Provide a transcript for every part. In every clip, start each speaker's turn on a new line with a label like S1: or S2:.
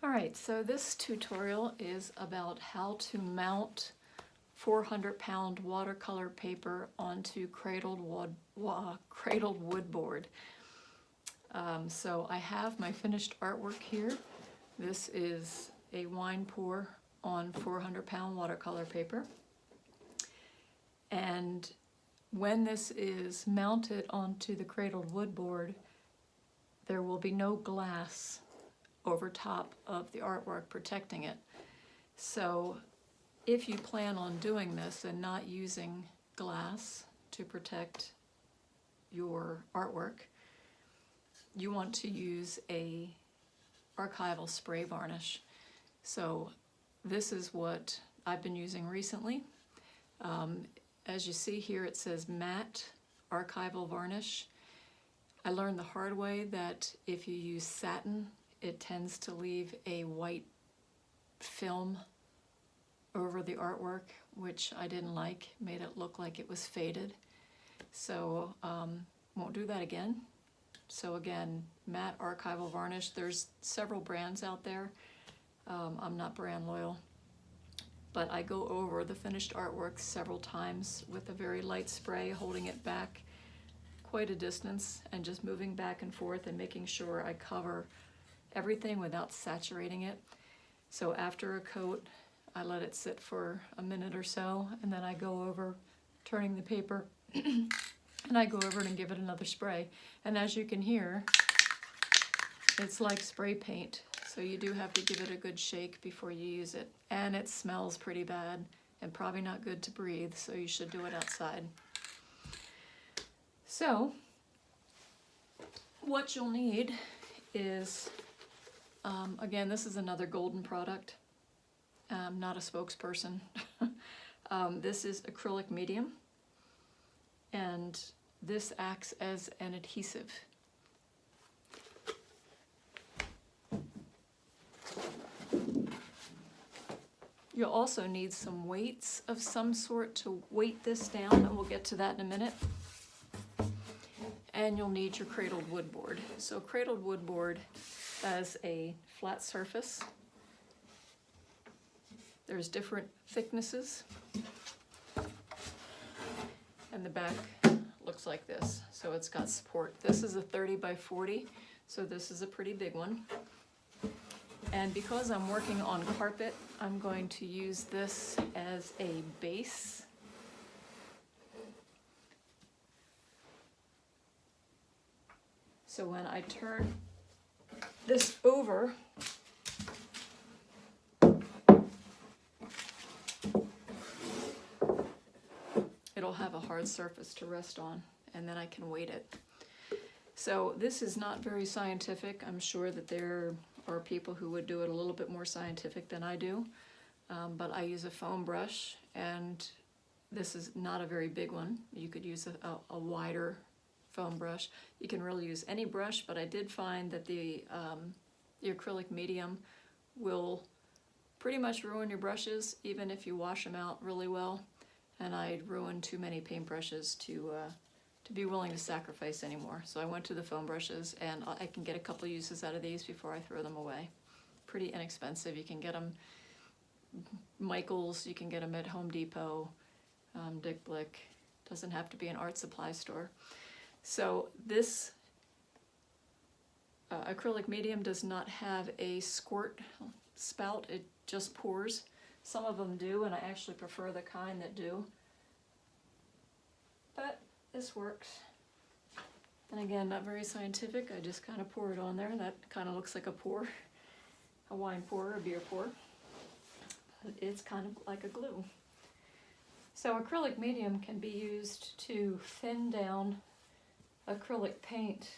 S1: Alright, so this tutorial is about how to mount 400-pound watercolor paper onto cradled wood board. So I have my finished artwork here. This is a wine pour on 400-pound watercolor paper. And when this is mounted onto the cradled wood board, there will be no glass over top of the artwork protecting it. So if you plan on doing this and not using glass to protect your artwork, you want to use a archival spray varnish. So this is what I've been using recently. As you see here, it says matte archival varnish. I learned the hard way that if you use satin, it tends to leave a white film over the artwork, which I didn't like, made it look like it was faded. So won't do that again. So again, matte archival varnish. There's several brands out there. I'm not brand loyal, but I go over the finished artwork several times with a very light spray, holding it back quite a distance and just moving back and forth and making sure I cover everything without saturating it. So after a coat, I let it sit for a minute or so, and then I go over turning the paper and I go over it and give it another spray. And as you can hear, it's like spray paint. So you do have to give it a good shake before you use it. And it smells pretty bad and probably not good to breathe, so you should do it outside. So what you'll need is, again, this is another Golden product. I'm not a spokesperson. This is acrylic medium, and this acts as an adhesive. You'll also need some weights of some sort to weight this down, and we'll get to that in a minute. And you'll need your cradled wood board. So cradled wood board has a flat surface. There's different thicknesses. And the back looks like this. So it's got support. This is a 30 by 40, so this is a pretty big one. And because I'm working on carpet, I'm going to use this as a base. So when I turn this over, it'll have a hard surface to rest on, and then I can weight it. So this is not very scientific. I'm sure that there are people who would do it a little bit more scientific than I do, but I use a foam brush, and this is not a very big one. You could use a wider foam brush. You can really use any brush, but I did find that the acrylic medium will pretty much ruin your brushes, even if you wash them out really well. And I'd ruin too many paintbrushes to be willing to sacrifice anymore. So I went to the foam brushes, and I can get a couple uses out of these before I throw them away. Pretty inexpensive. You can get them Michael's, you can get them at Home Depot, Dick Blick. Doesn't have to be an art supply store. So this acrylic medium does not have a squirt spout, it just pours. Some of them do, and I actually prefer the kind that do. But this works. And again, not very scientific, I just kind of pour it on there. That kind of looks like a pour, a wine pour, a beer pour. But it's kind of like a glue. So acrylic medium can be used to thin down acrylic paint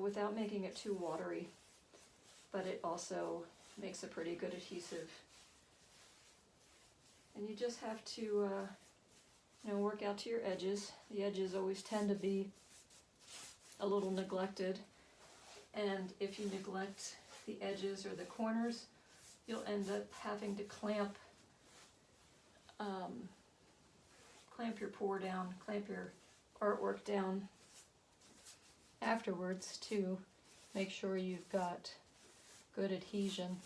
S1: without making it too watery, but it also makes a pretty good adhesive. And you just have to work out to your edges. The edges always tend to be a little neglected, and if you neglect the edges or the corners, you'll end up having to clamp your pour down, clamp your artwork down afterwards to make sure you've got good adhesion.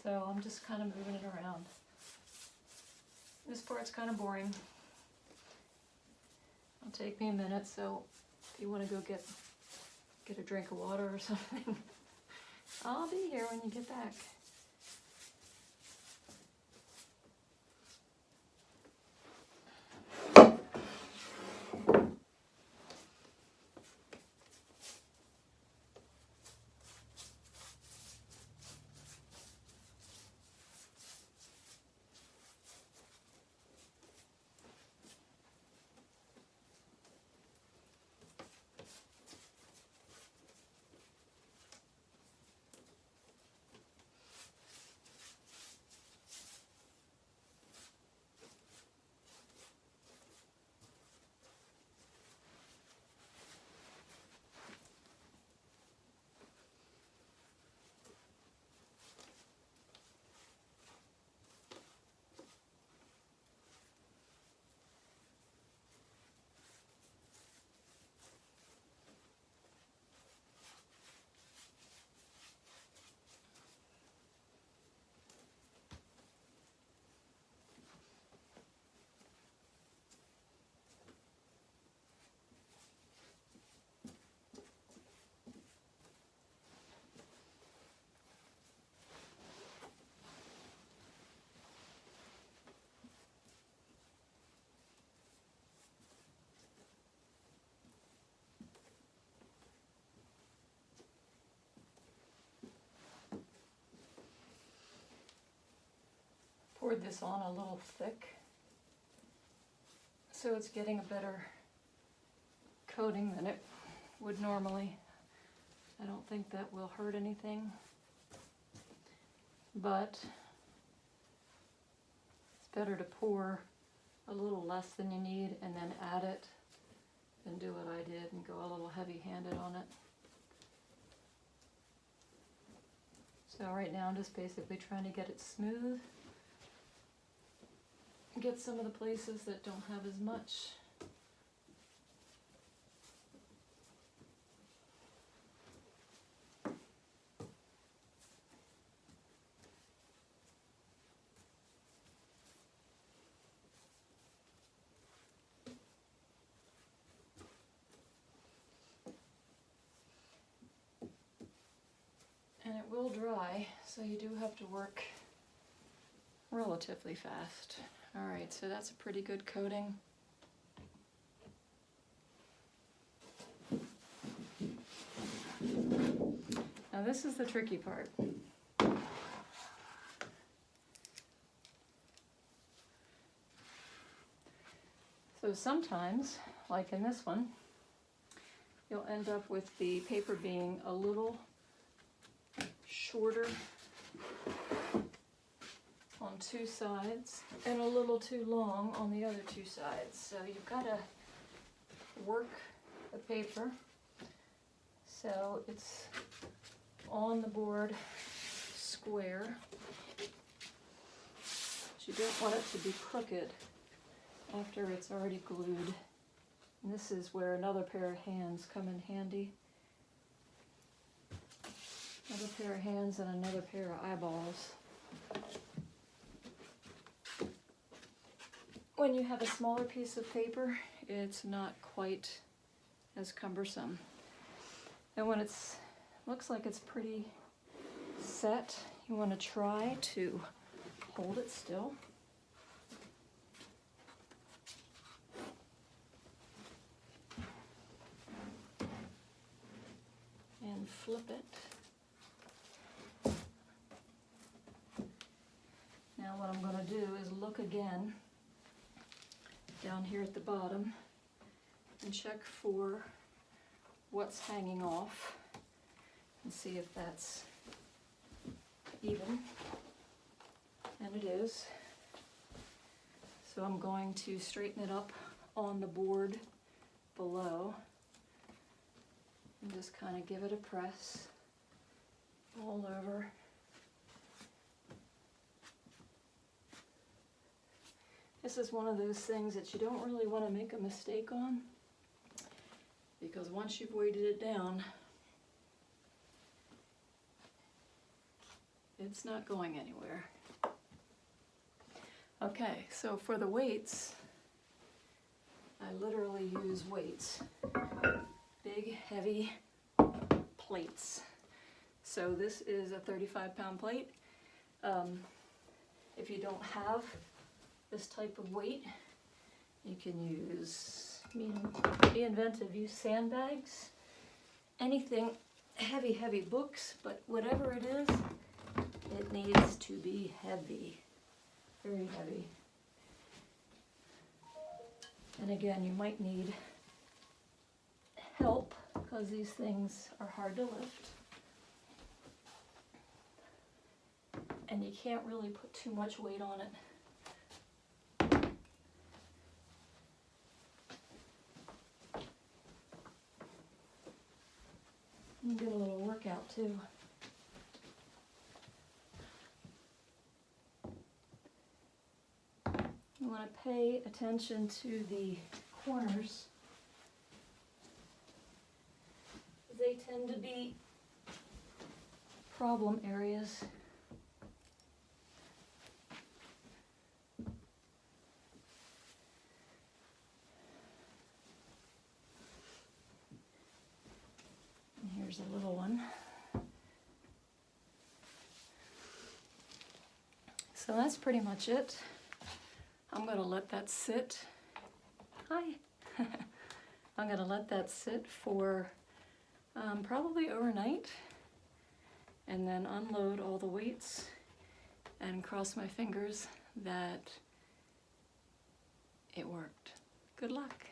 S1: So I'm just kind of moving it around. This part's kind of boring. It'll take me a minute, so if you want to go get a drink of water or something, I'll be here when you get back. Poured this on a little thick, so it's getting a better coating than it would normally. I don't think that will hurt anything, but it's better to pour a little less than you need and then add it than do what I did and go a little heavy-handed on it. So right now I'm just basically trying to get it smooth. Get some of the places that don't have as much. And it will dry, so you do have to work relatively fast. All right, so that's a pretty good coating. Now this is the tricky part. So sometimes, like in this one, you'll end up with the paper being a little shorter on two sides and a little too long on the other two sides. So you've got to work the paper so it's on the board square. But you don't want it to be crooked after it's already glued. And this is where another pair of hands come in handy. Another pair of hands and another pair of eyeballs. When you have a smaller piece of paper, it's not quite as cumbersome. And when it's looks like it's pretty set, you want to try to hold it still. And flip it. Now what I'm going to do is look again down here at the bottom and check for what's hanging off and see if that's even, and it is. So I'm going to straighten it up on the board below and just kind of give it a press all over. This is one of those things that you don't really want to make a mistake on, because once you've weighted it down, It's not going anywhere. Okay, so for the weights, I literally use weights. Big, heavy plates. So this is a 35-pound plate. If you don't have this type of weight, you can use, be inventive, use sandbags, anything heavy books, but whatever it is, it needs to be heavy, very heavy. And again, you might need help because these things are hard to lift. And you can't really put too much weight on it. You get a little workout too. You want to pay attention to the corners. They tend to be problem areas. And here's a little one. So that's pretty much it. I'm going to let that sit. Hi. I'm going to let that sit for probably overnight, and then unload all the weights and cross my fingers that it worked. Good luck.